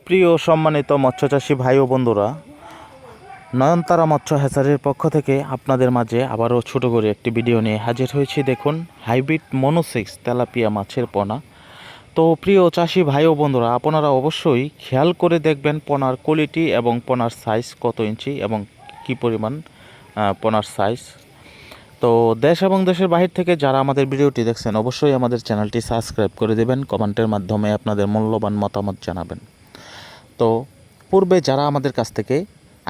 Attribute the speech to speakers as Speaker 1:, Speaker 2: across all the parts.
Speaker 1: প্রিয় সম্মানিত মৎস্যচাষী ভাই ও বন্ধুরা, নয়নতারা মৎস্য হ্যাচারির পক্ষ থেকে আপনাদের মাঝে আবারও ছোট করে একটি ভিডিও নিয়ে হাজির হয়েছি। দেখুন, হাইব্রিড মনোসেক্স তেলাপিয়া মাছের পোনা। তো প্রিয় চাষি ভাই ও বন্ধুরা, আপনারা অবশ্যই খেয়াল করে দেখবেন পোনার কোয়ালিটি এবং পোনার সাইজ কত ইঞ্চি এবং কী পরিমাণ পোনার সাইজ। তো দেশ এবং দেশের বাহির থেকে যারা আমাদের ভিডিওটি দেখছেন, অবশ্যই আমাদের চ্যানেলটি সাবস্ক্রাইব করে দেবেন, কমেন্টের মাধ্যমে আপনাদের মূল্যবান মতামত জানাবেন। তো পূর্বে যারা আমাদের কাছ থেকে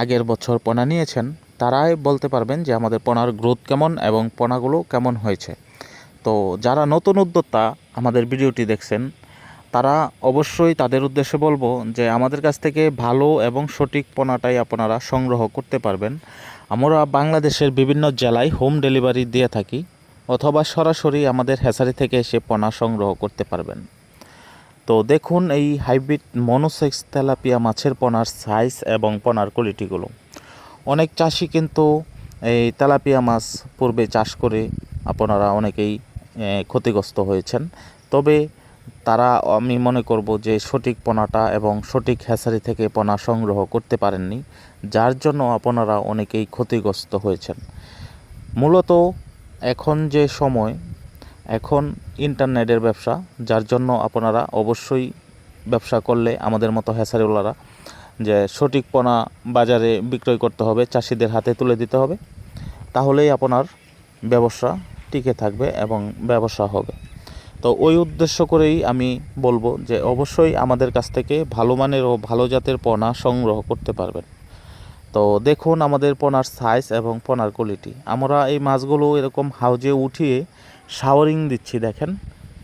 Speaker 1: আগের বছর পোনা নিয়েছেন, তারাই বলতে পারবেন যে আমাদের পোনার গ্রোথ কেমন এবং পোনাগুলো কেমন হয়েছে। তো যারা নতুন উদ্যোক্তা আমাদের ভিডিওটি দেখছেন, তারা অবশ্যই তাদের উদ্দেশ্যে বলবো যে আমাদের কাছ থেকে ভালো এবং সঠিক পোনাটাই আপনারা সংগ্রহ করতে পারবেন। আমরা বাংলাদেশের বিভিন্ন জেলায় হোম ডেলিভারি দিয়ে থাকি, অথবা সরাসরি আমাদের হ্যাচারি থেকে এসে পোনা সংগ্রহ করতে পারবেন। তো দেখুন, এই হাইব্রিড মনোসেক্স তেলাপিয়া মাছের পোনার সাইজ এবং পোনার কোয়ালিটিগুলো। অনেক চাষি কিন্তু এই তেলাপিয়া মাছ পূর্বে চাষ করে আপনারা অনেকেই ক্ষতিগ্রস্ত হয়েছেন। তবে তারা, আমি মনে করব যে সঠিক পোনাটা এবং সঠিক হ্যাচারি থেকে পোনা সংগ্রহ করতে পারেননি, যার জন্য আপনারা অনেকেই ক্ষতিগ্রস্ত হয়েছেন। মূলত এখন যে সময়, এখন ইন্টারনেটের ব্যবসা, যার জন্য আপনারা অবশ্যই ব্যবসা করলে আমাদের মতো হ্যাচারিওয়ালারা যে সঠিক পোনা বাজারে বিক্রয় করতে হবে, চাষিদের হাতে তুলে দিতে হবে, তাহলেই আপনার ব্যবসা টিকে থাকবে এবং ব্যবসা হবে। তো ওই উদ্দেশ্য করেই আমি বলবো যে অবশ্যই আমাদের কাছ থেকে ভালো মানের ও ভালো জাতের পোনা সংগ্রহ করতে পারবেন। তো দেখুন আমাদের পোনার সাইজ এবং পোনার কোয়ালিটি। আমরা এই মাছগুলো এরকম হাউজে উঠিয়ে শাওয়ারিং দিচ্ছি। দেখেন,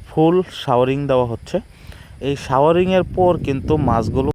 Speaker 1: ফুল শাওয়ারিং দেওয়া হচ্ছে। এই শাওয়ারিংয়ের পর কিন্তু মাছগুলো